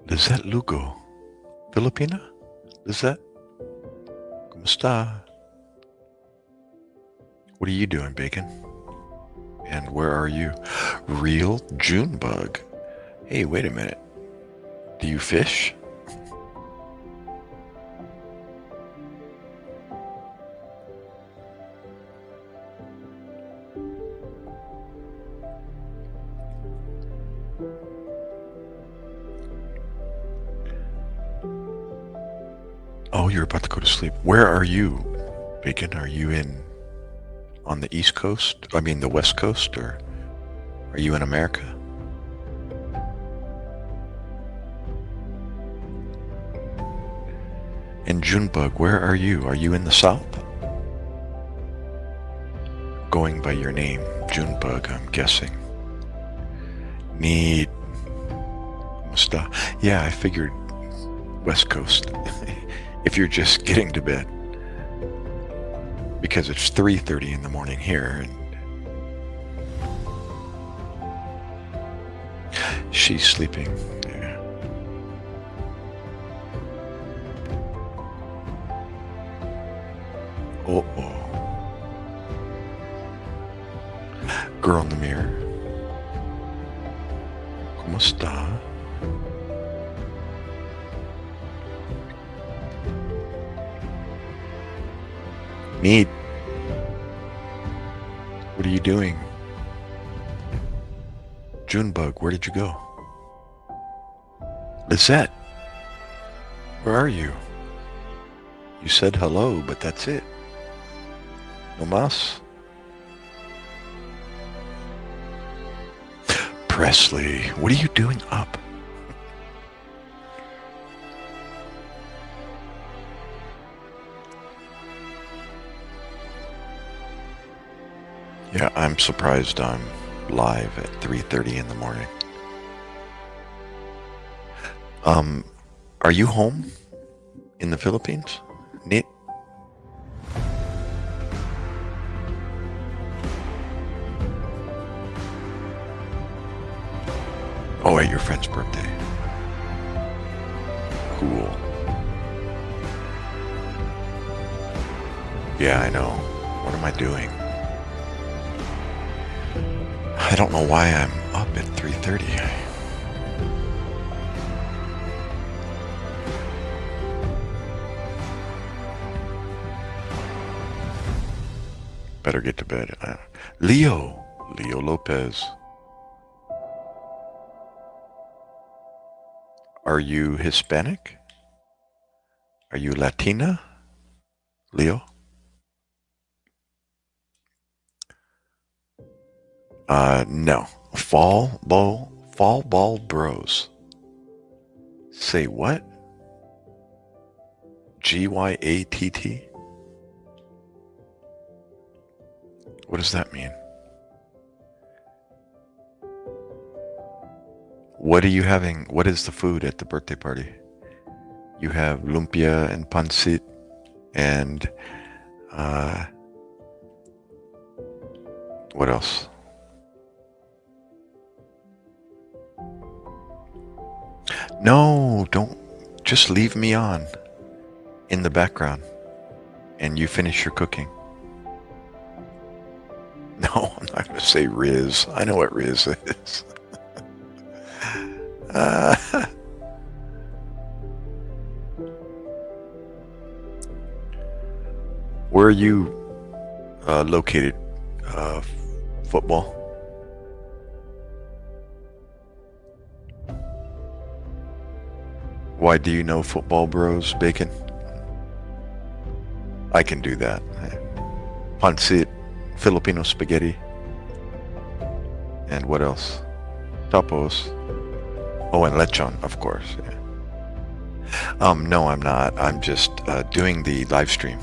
Lizette Lugo. Filipina? Lizette? Kumusta? What are you doing, Bacon? And where are you? Real June bug. Hey, wait a minute. Do you fish? Oh, you're about to go to sleep. Where are you, Bacon? Are you on the East Coast? I mean, the West Coast, or are you in America? And Junebug, where are you? Are you in the South? Going by your name, Junebug, I'm guessing. Need. Yeah, I figured West Coast. If you're just getting to bed. Because it's 3:30 in the morning here, and she's sleeping. Yeah. Uh-oh. Girl in the mirror. ¿Cómo está? Need. What are you doing? Junebug, where did you go? Lizette, where are you? You said hello, but that's it. No más? Presley, what are you doing up? Yeah, I'm surprised I'm live at 3:30 in the morning. Are you home in the Philippines? Neat. Oh, at your friend's birthday. Cool. Yeah, I know. What am I doing? I don't know why I'm up at 3:30. Better get to bed. Leo Lopez. Are you Hispanic? Are you Latina, Leo? No. Fall ball bros. Say what? GYATT? What does that mean? What are you having? What is the food at the birthday party? You have lumpia and pancit and what else? No, don't. Just leave me on in the background and you finish your cooking. No, I'm not going to say Riz. I know what Riz is. Where are you located? Football? Why do you know football bros, Bacon? I can do that. Pancit, Filipino spaghetti. And what else? Tapos. Oh, and lechon, of course. Yeah. No, I'm not. I'm just doing the live stream.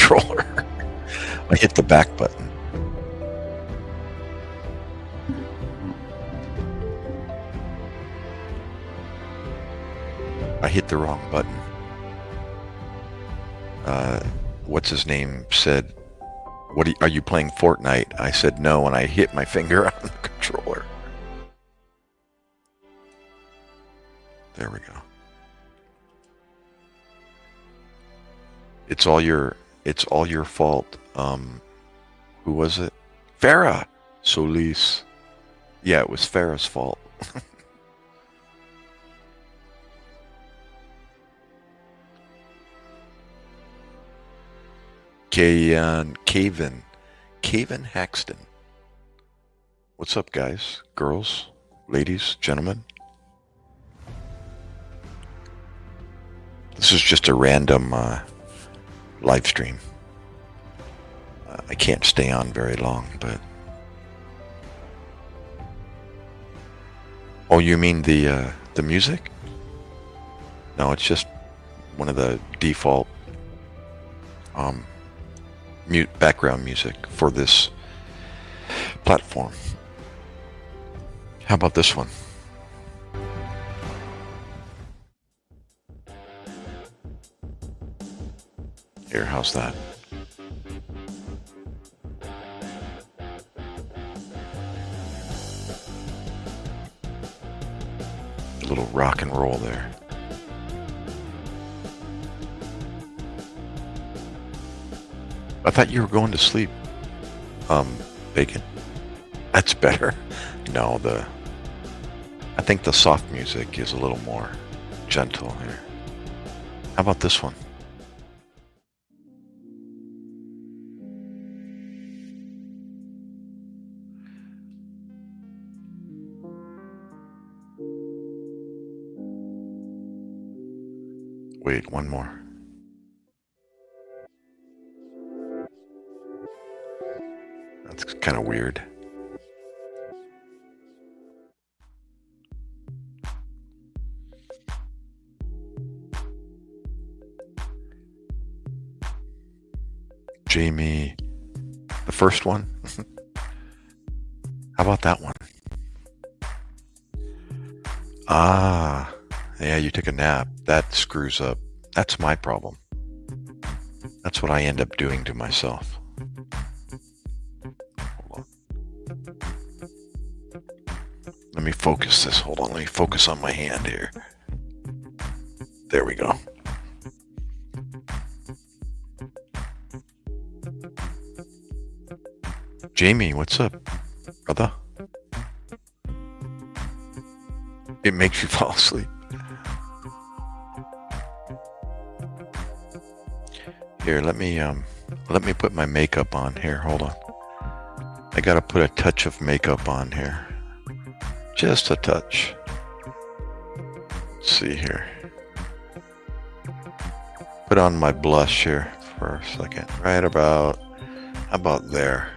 controller. I hit the back button. I hit the wrong button. What's his name said, are you playing Fortnite? I said no, and I hit my finger on the controller. There we go. It's all your fault. Who was it? Farah Solis. Yeah, it was Farah's fault. Caven Haxton. What's up, guys, girls, ladies, gentlemen? This is just a random live stream. I can't stay on very long, but... Oh, you mean the music? No, it's just one of the default background music for this platform. How about this one? Here, how's that? A little rock and roll there. I thought you were going to sleep, Bacon. That's better. No, I think the soft music is a little more gentle here. How about this one? Wait, one more. That's kind of weird. Jamie, the first one? How about that one? Ah, yeah, you took a nap. That screws up. That's my problem. That's what I end up doing to myself. Hold on. Let me focus this. Hold on. Let me focus on my hand here. There we go. Jamie, what's up, brother? It makes you fall asleep. Here, let me put my makeup on here. Hold on. I gotta put a touch of makeup on here. Just a touch. Let's see here. Put on my blush here for a second. Right about there.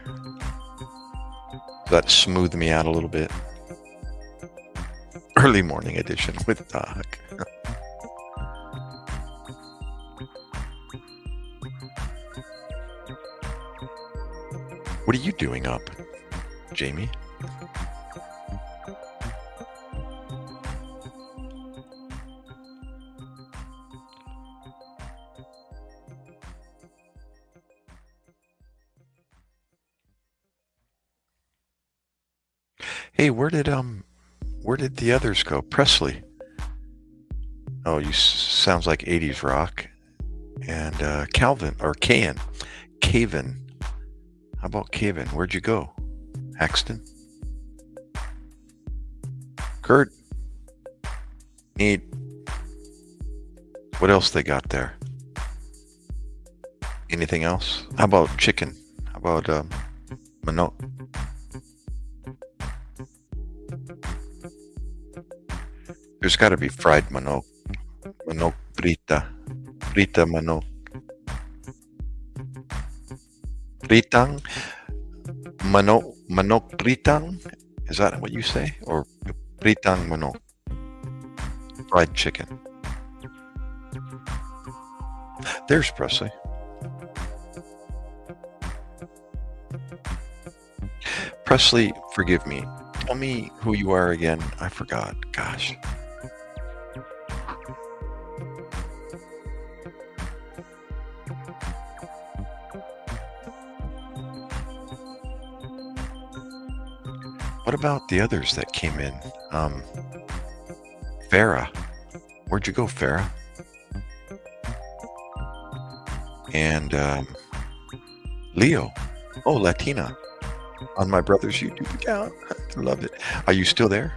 Does that smooth me out a little bit? Early morning edition with Doc. What are you doing up, Jamie? Hey, where did the others go? Presley. Oh, you sounds like 80s rock. And Calvin or Caven. How about Caven? Where'd you go? Haxton? Kurt? Neat. What else they got there? Anything else? How about chicken? How about manok? There's got to be fried manok. Manok frita. Frita manok. Pritang? Manok pritang? Is that what you say? Or pritang manok? Fried chicken. There's Presley. Presley, forgive me. Tell me who you are again. I forgot. Gosh. What about the others that came in? Farah. Where'd you go, Farah? And Leo. Oh, Latina. On my brother's YouTube account. I love it. Are you still there,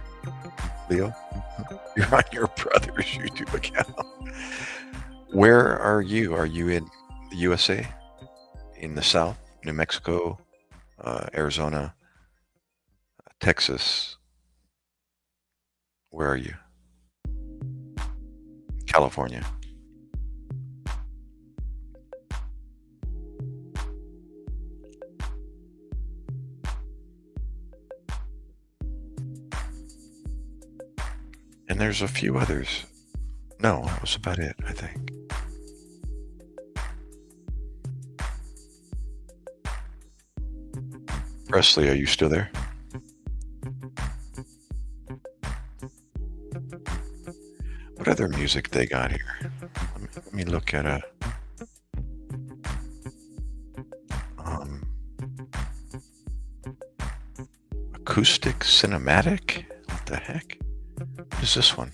Leo? You're on your brother's YouTube account. Where are you? Are you in the USA? In the South? New Mexico? Arizona? Texas? Where are you? California. And there's a few others. No, that was about it, I think. Presley, are you still there? What other music they got here? Let me look at a acoustic cinematic. What the heck? What is this one?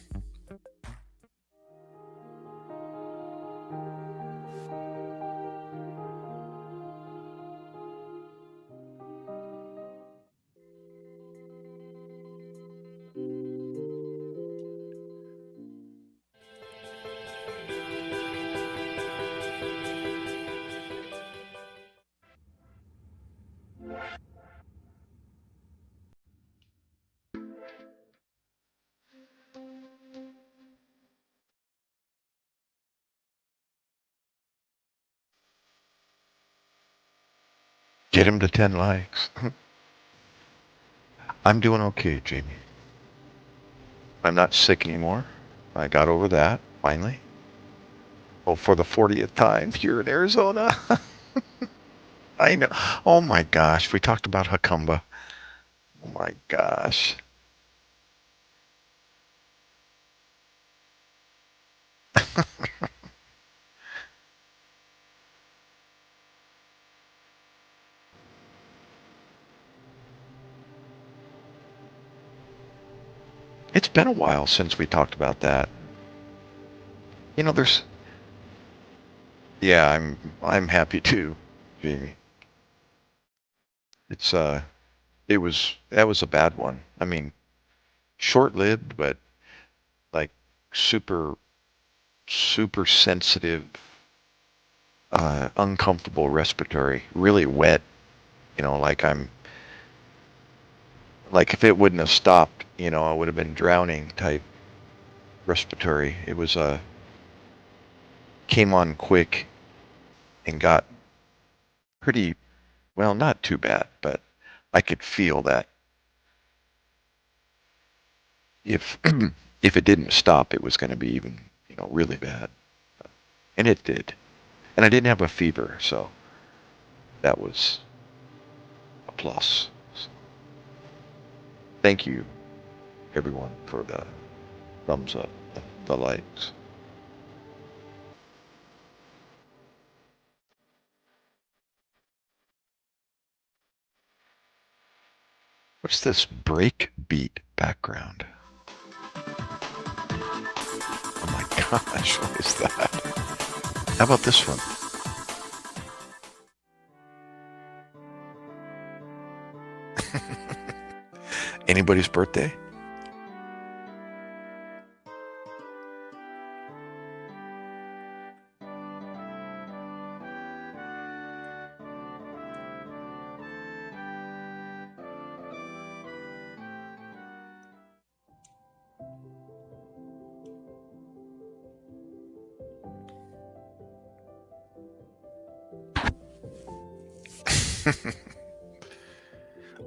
Get him to 10 likes. I'm doing okay, Jamie. I'm not sick anymore. I got over that, finally. Oh, for the 40th time here in Arizona. I know. Oh my gosh, we talked about Hakumba. Oh my gosh. It's been a while since we talked about that. You know, there's yeah, I'm happy too, Jamie. It's it was that was a bad one. I mean, short-lived, but like super super sensitive, uncomfortable respiratory, really wet. You know, like if it wouldn't have stopped, you know, I would have been drowning type respiratory. It was came on quick and got pretty well, not too bad, but I could feel that if if it didn't stop, it was going to be even, you know, really bad. And it did. And I didn't have a fever, so that was a plus. So, thank you, everyone, for the thumbs up, the likes. What's this break beat background? Oh my gosh, what is that? How about this one? Anybody's birthday?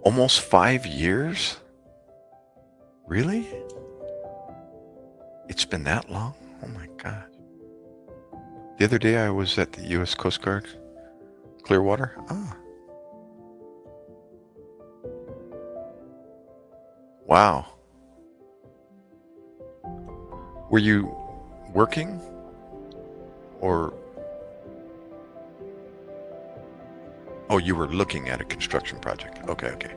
Almost 5 years? Really? It's been that long? Oh my God. The other day I was at the U.S. Coast Guard, Clearwater. Ah, Wow. Were you working or, oh, you were looking at a construction project. Okay, okay.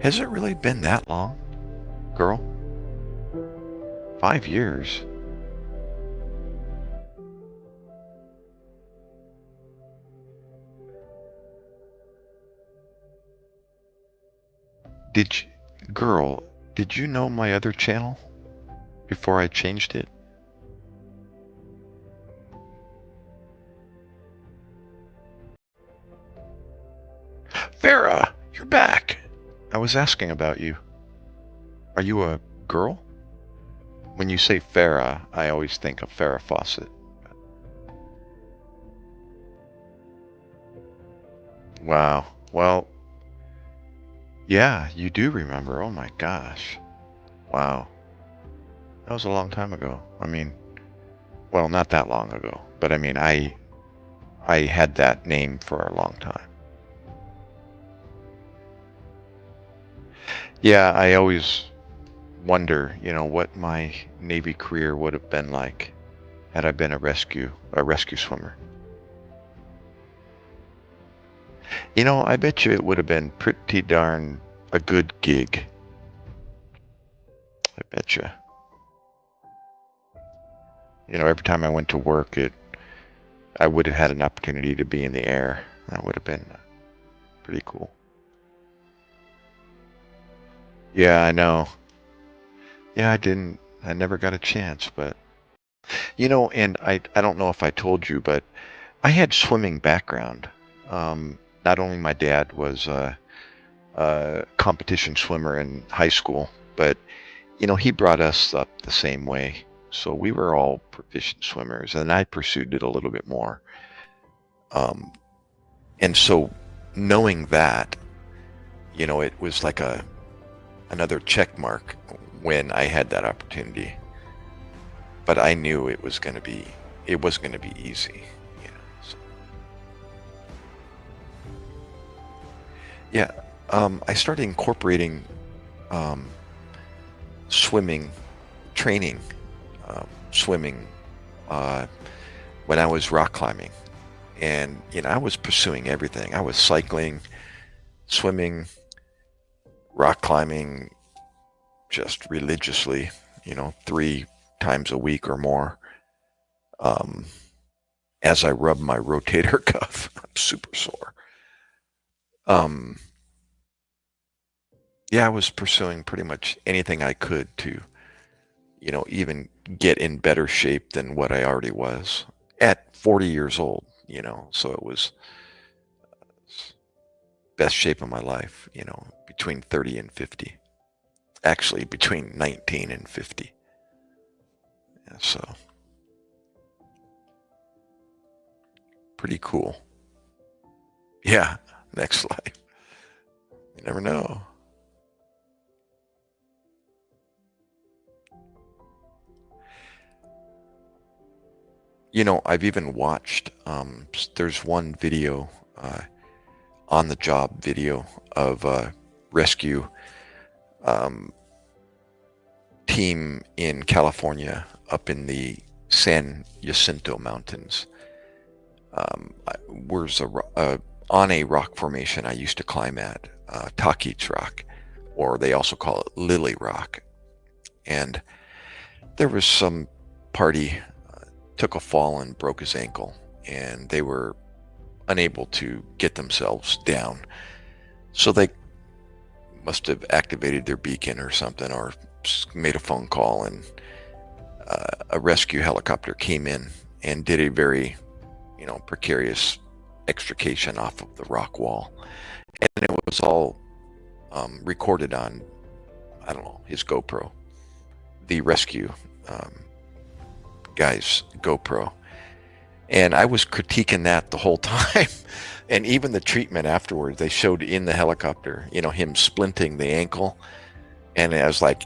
Has it really been that long, girl? 5 years? Did you, girl, did you know my other channel before I changed it? Farah, you're back. I was asking about you. Are you a girl? When you say Farah, I always think of Farrah Fawcett. Wow. Well, yeah, you do remember. Oh my gosh. Wow. That was a long time ago. I mean, well, not that long ago, but I mean, I had that name for a long time. Yeah, I always wonder, what my Navy career would have been like had I been a rescue swimmer. I bet you it would have been pretty darn a good gig. I bet you. Every time I went to work, I would have had an opportunity to be in the air. That would have been pretty cool. Yeah, I know. Yeah, I never got a chance, but and I don't know if I told you, but I had swimming background. Not only my dad was a competition swimmer in high school, but he brought us up the same way. So we were all proficient swimmers, and I pursued it a little bit more. Um, and so knowing that, it was like another check mark when I had that opportunity. But I knew it was going to be easy. So. Yeah, I started incorporating um, swimming training, swimming when I was rock climbing, and I was pursuing everything. I was cycling, swimming, rock climbing, just religiously. 3 times a week or more. Um, as I rub my rotator cuff, I'm super sore. Um, yeah, I was pursuing pretty much anything I could to, even get in better shape than what I already was at 40 years old, so it was best shape of my life, between 30 and 50. Actually, between 19 and 50. Yeah, so pretty cool. Yeah, next life. You never know. I've even watched, there's one video, on the job video of a rescue um, team in California up in the San Jacinto Mountains. Where's on a rock formation I used to climb at, Takich Rock, or they also call it Lily Rock. And there was some party took a fall and broke his ankle, and they were unable to get themselves down. So they must have activated their beacon or something, or made a phone call, and a rescue helicopter came in and did a very, precarious extrication off of the rock wall. And it was all recorded on, I don't know, his GoPro, the rescue guy's GoPro. And I was critiquing that the whole time. And even the treatment afterwards, they showed in the helicopter, him splinting the ankle. And I was like,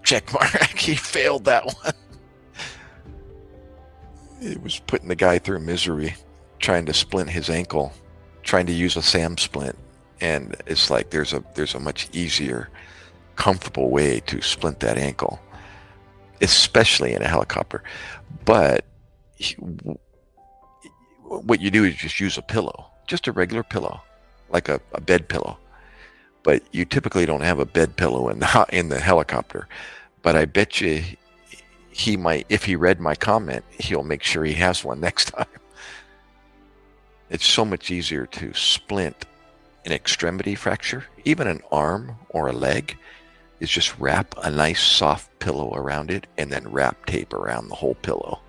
check mark, he failed that one. It was putting the guy through misery, trying to splint his ankle, trying to use a SAM splint, and it's like there's a much easier, comfortable way to splint that ankle, especially in a helicopter. But what you do is just use a pillow, just a regular pillow, like a bed pillow. But you typically don't have a bed pillow in the helicopter. But I bet you he might, if he read my comment, he'll make sure he has one next time. It's so much easier to splint an extremity fracture, even an arm or a leg, is just wrap a nice soft pillow around it and then wrap tape around the whole pillow.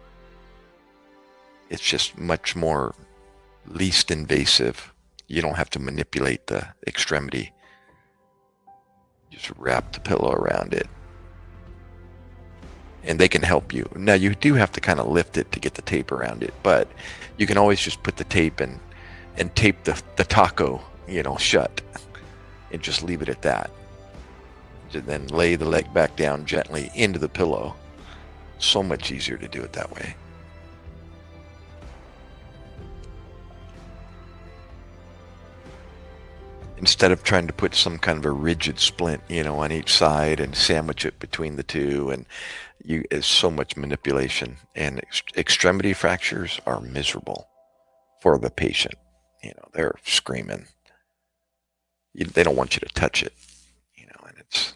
It's just much more least invasive. You don't have to manipulate the extremity. Just wrap the pillow around it. And they can help you. Now you do have to kind of lift it to get the tape around it, but you can always just put the tape and tape the taco, shut, and just leave it at that. And then lay the leg back down gently into the pillow. So much easier to do it that way. Instead of trying to put some kind of a rigid splint, on each side and sandwich it between the two, and it's so much manipulation. And extremity fractures are miserable for the patient. They're screaming. They don't want you to touch it, and it's.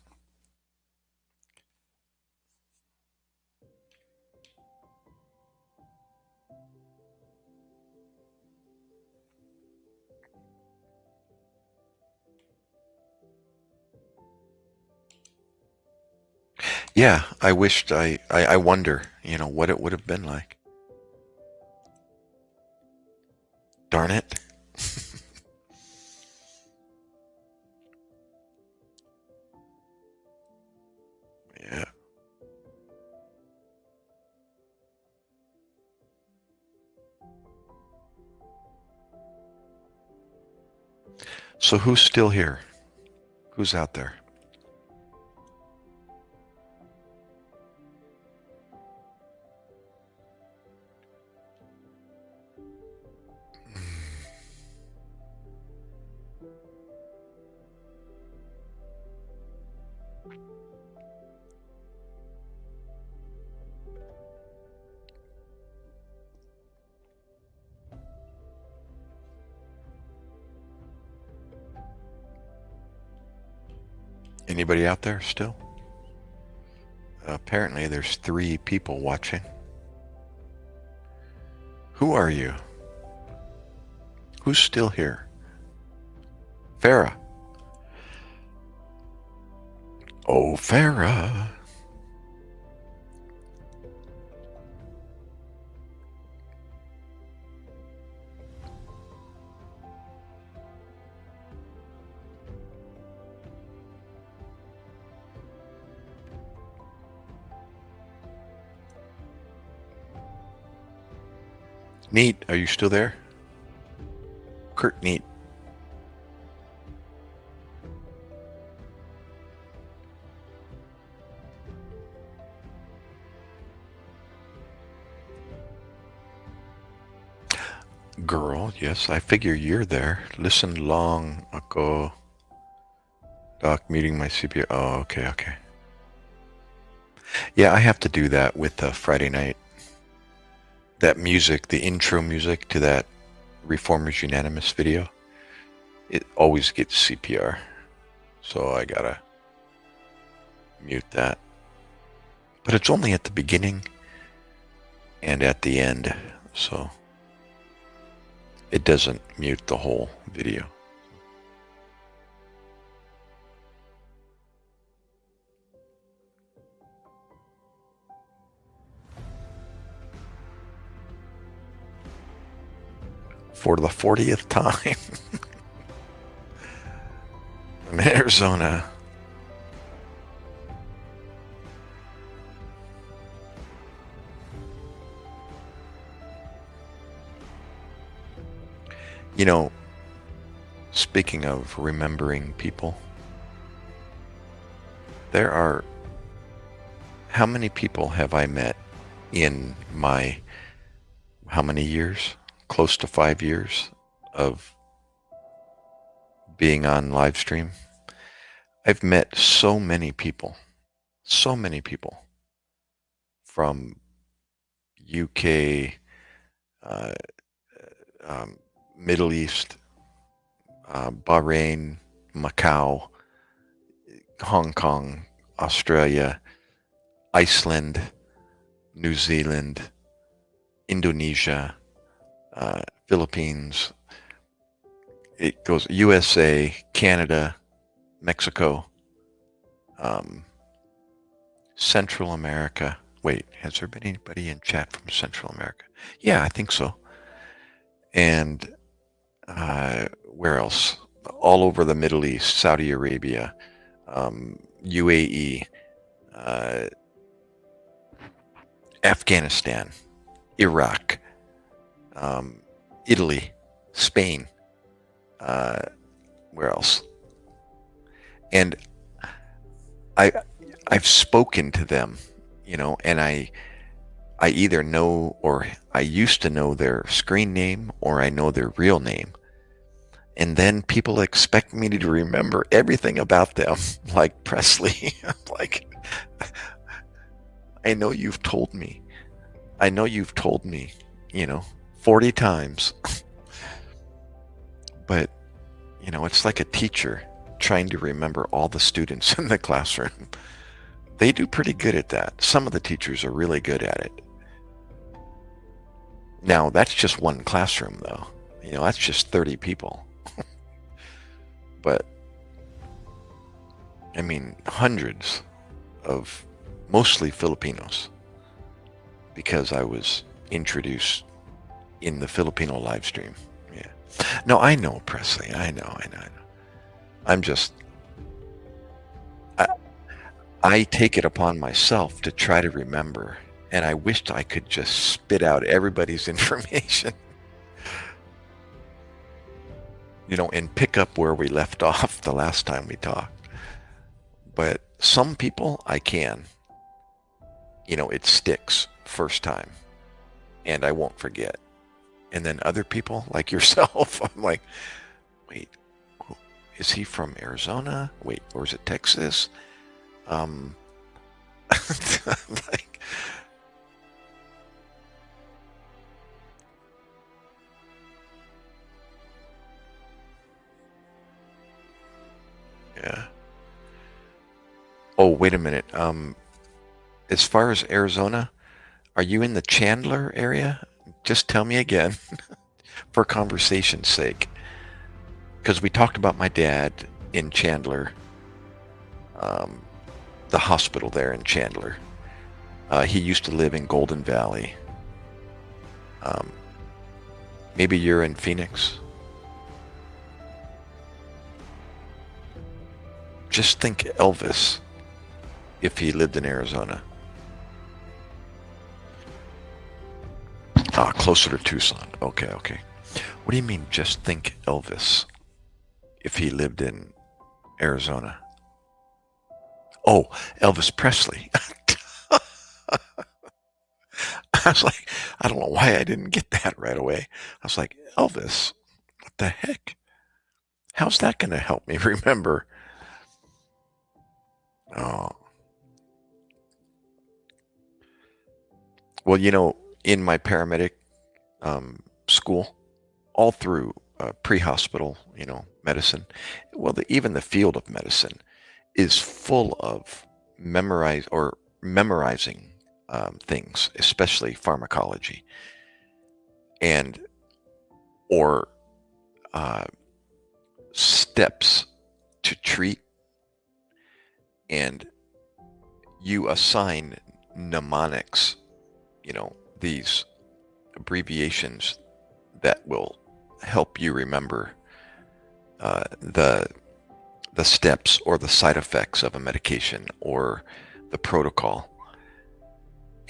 Yeah, I wished I wonder, what it would have been like. Darn it. Yeah. So who's still here? Who's out there? Anybody out there still? Apparently there's 3 people watching. Who are you? Who's still here? Farah. Oh, Farah. Neat, are you still there? Kurt Neat. Girl, yes, I figure you're there. Listen long ago. Doc, muting my CPU. Oh, okay. Yeah, I have to do that with Friday night. That music, the intro music to that Reformers Unanimous video, it always gets CPR. So I gotta mute that. But it's only at the beginning and at the end, so it doesn't mute the whole video. For the 40th time in Arizona. Speaking of remembering people, how many people have I met in my, how many years? Close to 5 years of being on live stream. I've met so many people from UK, uh, Middle East, Bahrain, Macau, Hong Kong, Australia, Iceland, New Zealand, Indonesia, Philippines. It goes USA, Canada, Mexico, Central America. Wait, has there been anybody in chat from Central America? Yeah, I think so. And where else? All over the Middle East, Saudi Arabia, UAE, Afghanistan, Iraq, Italy, Spain. Where else? And I've spoken to them, and I either know, or I used to know their screen name, or I know their real name. And then people expect me to remember everything about them, like Presley. Like, I know you've told me, 40 times. But, it's like a teacher trying to remember all the students in the classroom. They do pretty good at that. Some of the teachers are really good at it. Now, that's just one classroom, though. That's just 30 people. But, I mean, hundreds of mostly Filipinos, because I was introduced in the Filipino live stream. Yeah. No, I know, Presley. I know. I'm just, I take it upon myself to try to remember, and I wished I could just spit out everybody's information, and pick up where we left off the last time we talked. But some people I can. It sticks first time, and I won't forget. And then other people, like yourself, I'm like, wait, is he from Arizona? Wait, or is it Texas? Like, yeah. Oh, wait a minute. As far as Arizona, are you in the Chandler area? Just tell me again, for conversation's sake. Because we talked about my dad in Chandler, the hospital there in Chandler. He used to live in Golden Valley. Maybe you're in Phoenix. Just think Elvis if he lived in Arizona. Closer to Tucson. Okay. What do you mean, just think Elvis if he lived in Arizona? Oh, Elvis Presley. I was like, I don't know why I didn't get that right away. I was like, Elvis, what the heck? How's that going to help me remember? Oh. Well, in my paramedic school, all through pre-hospital, medicine, even the field of medicine is full of memorizing things, especially pharmacology, or steps to treat, and you assign mnemonics, these abbreviations that will help you remember the steps or the side effects of a medication or the protocol.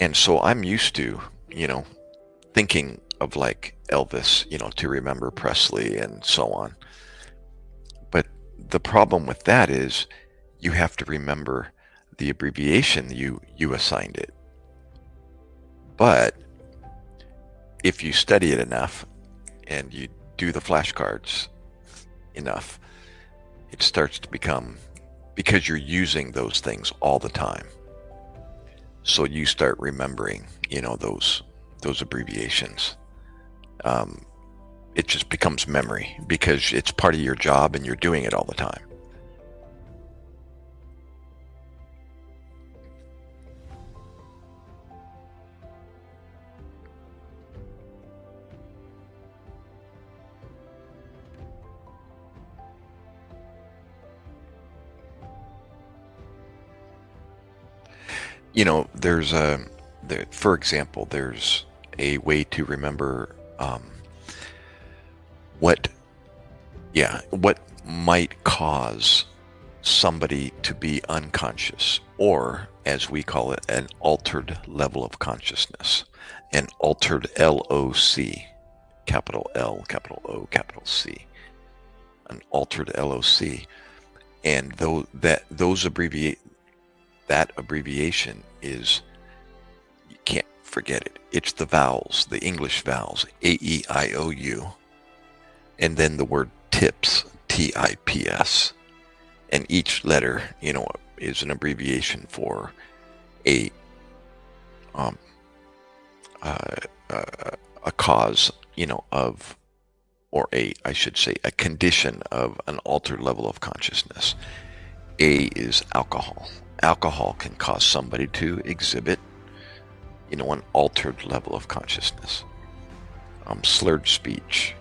And so I'm used to, thinking of like Elvis, to remember Presley and so on. But the problem with that is you have to remember the abbreviation you assigned it. But if you study it enough and you do the flashcards enough, it starts to become, because you're using those things all the time. So you start remembering, those abbreviations. It just becomes memory because it's part of your job and you're doing it all the time. For example, there's a way to remember what might cause somebody to be unconscious, or as we call it, an altered level of consciousness, an altered LOC, capital L, capital O, capital C, an altered LOC. And that abbreviation is, you can't forget it. It's the vowels, the English vowels, A-E-I-O-U, and then the word TIPS, T-I-P-S. And each letter, is an abbreviation for a cause, of, or I should say, a condition of an altered level of consciousness. A is alcohol. Alcohol can cause somebody to exhibit, an altered level of consciousness. Slurred speech,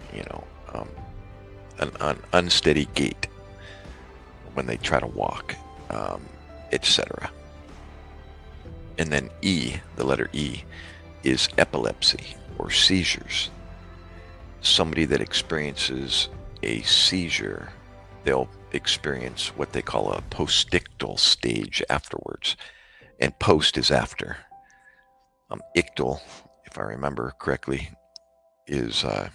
an unsteady gait when they try to walk, etc. And then E, the letter E, is epilepsy or seizures. Somebody that experiences a seizure, they'll experience what they call a postictal stage afterwards. And post is after. Ictal, if I remember correctly, is, I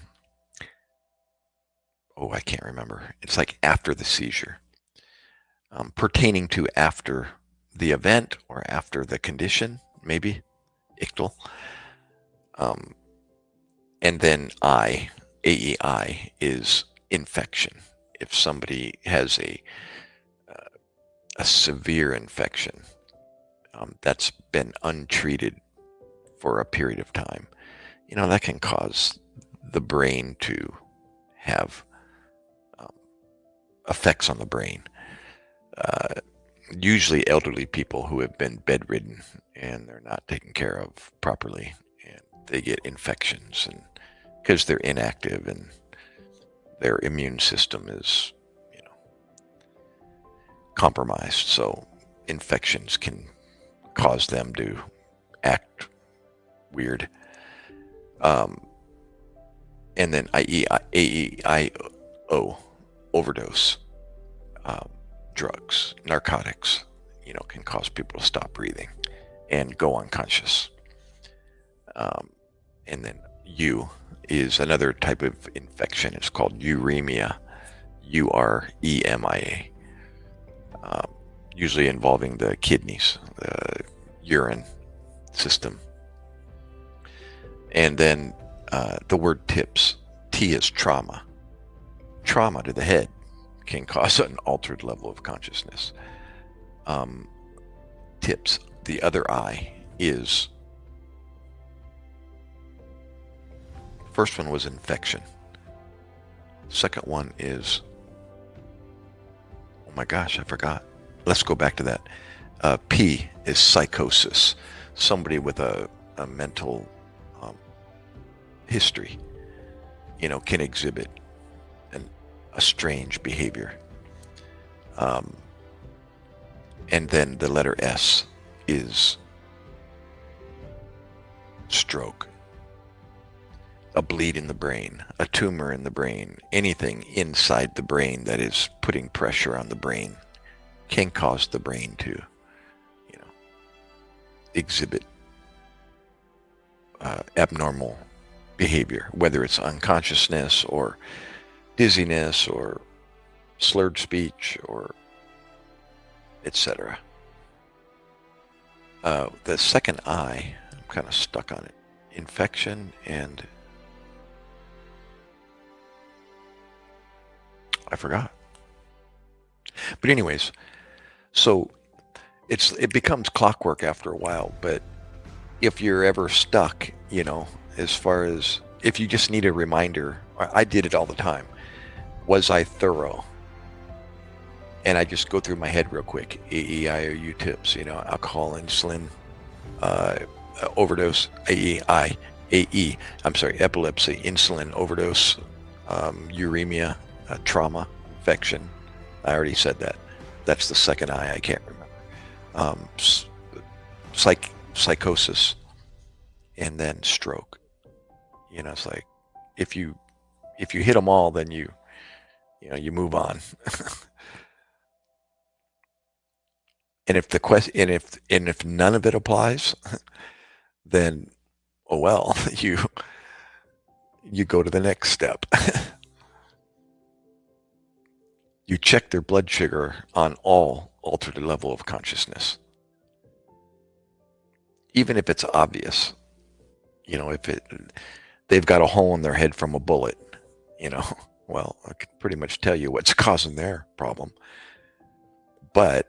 can't remember. It's like after the seizure. Pertaining to after the event or after the condition, maybe, ictal. And then AEI, is infection. If somebody has a severe infection that's been untreated for a period of time, that can cause the brain to have effects on the brain. Usually elderly people who have been bedridden and they're not taken care of properly, and they get infections, and because they're inactive and their immune system is, compromised. So infections can cause them to act weird. And then AEIO, overdose. Drugs, narcotics, can cause people to stop breathing and go unconscious. And then U is another type of infection. It's called uremia, UREMIA, usually involving the kidneys, the urine system. And then the word TIPS, T is trauma. Trauma to the head can cause an altered level of consciousness. TIPS, the other I, is, first one was infection. Second one is, oh my gosh, I forgot. Let's go back to that. P is psychosis. Somebody with a mental history, can exhibit a strange behavior. And then the letter S is stroke. A bleed in the brain, a tumor in the brain, anything inside the brain that is putting pressure on the brain can cause the brain to, exhibit abnormal behavior, whether it's unconsciousness or dizziness or slurred speech or etc. The second I, I'm kind of stuck on it. Infection and I forgot. But anyways, so it becomes clockwork after a while. But if you're ever stuck, as far as if you just need a reminder, I did it all the time. Was I thorough? And I just go through my head real quick. AEIOU tips, alcohol, insulin, uh, overdose, I'm sorry, epilepsy, insulin, overdose, uremia, trauma, infection. I already said that. That's the second I can't remember. Um, psychosis, and then stroke. It's like if you hit them all, then you move on. And if the question and if none of it applies, then oh well, you go to the next step. You check their blood sugar on all altered level of consciousness, even if it's obvious. If they've got a hole in their head from a bullet, well, I can pretty much tell you what's causing their problem. But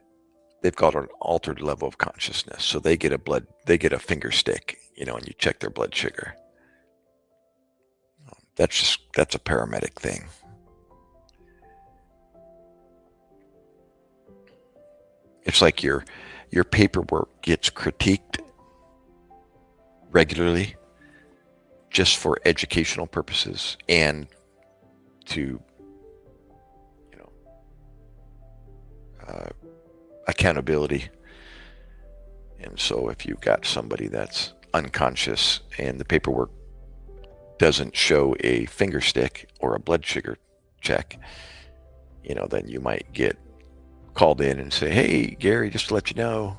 they've got an altered level of consciousness, so they get a finger stick, and you check their blood sugar. That's a paramedic thing. It's like your paperwork gets critiqued regularly just for educational purposes and to accountability. And so if you've got somebody that's unconscious and the paperwork doesn't show a finger stick or a blood sugar check, then you might get called in and say, hey, Gary, just to let you know,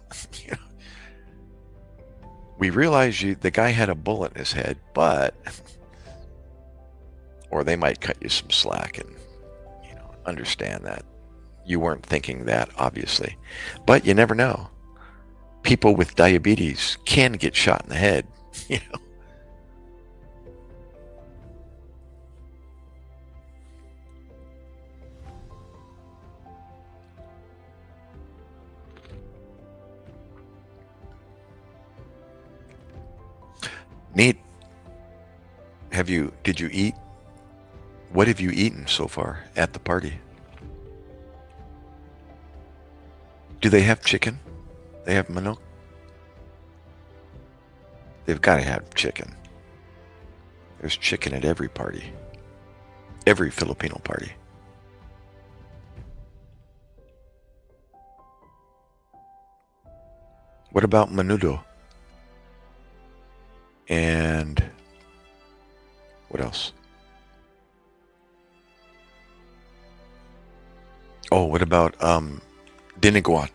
we realize the guy had a bullet in his head, but, or they might cut you some slack and, understand that you weren't thinking that, obviously. But you never know. People with diabetes can get shot in the head, Neat. Did you eat? What have you eaten so far at the party? Do they have chicken? They have manok? They've got to have chicken. There's chicken at every party. Every Filipino party. What about menudo? And what else? Oh, what about diniguan?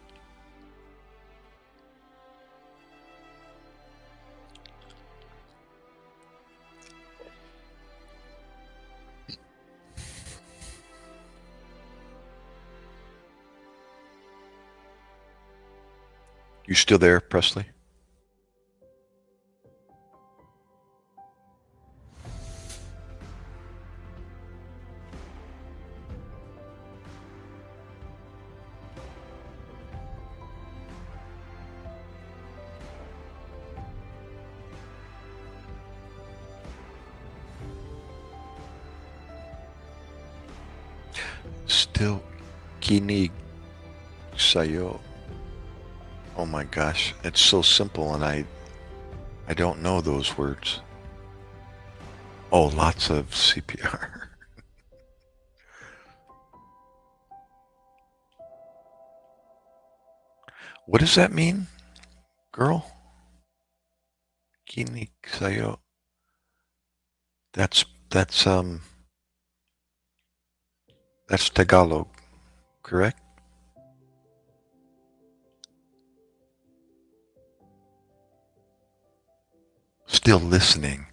You still there, Presley? Still kinig sayo. Oh my gosh, it's so simple, and I don't know those words. Oh, lots of CPR. What does that mean, girl? Kinig sayo. That's Tagalog, correct? Still listening.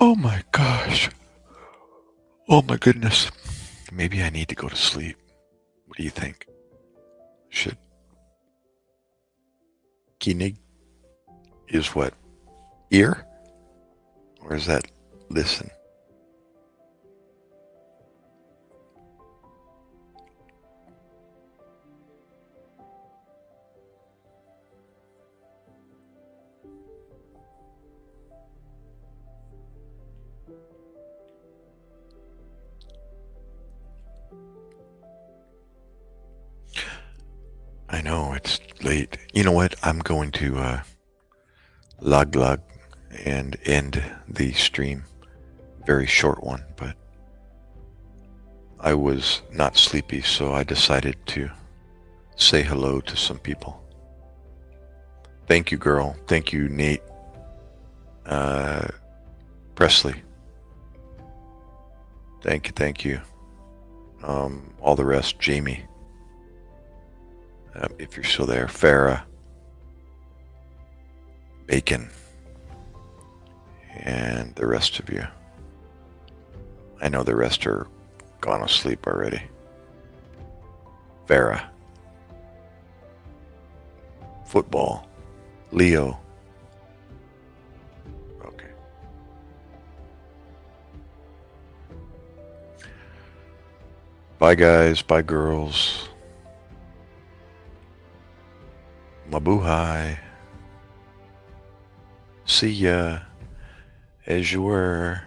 Oh my gosh. Oh my goodness. Maybe I need to go to sleep. What do you think? Should Kinig is what? Ear? Or is that listen? I know it's late. You know what? I'm going to log and end the stream. Very short one, but I was not sleepy, so I decided to say hello to some people. Thank you, girl. Thank you, Nate. Presley. Thank you. All the rest, Jamie. If you're still there, Farah, Bacon, and the rest of you. I know the rest are gone asleep already. Farah, football, Leo. Okay. Bye, guys. Bye, girls. Mabuhay. See ya. As you were.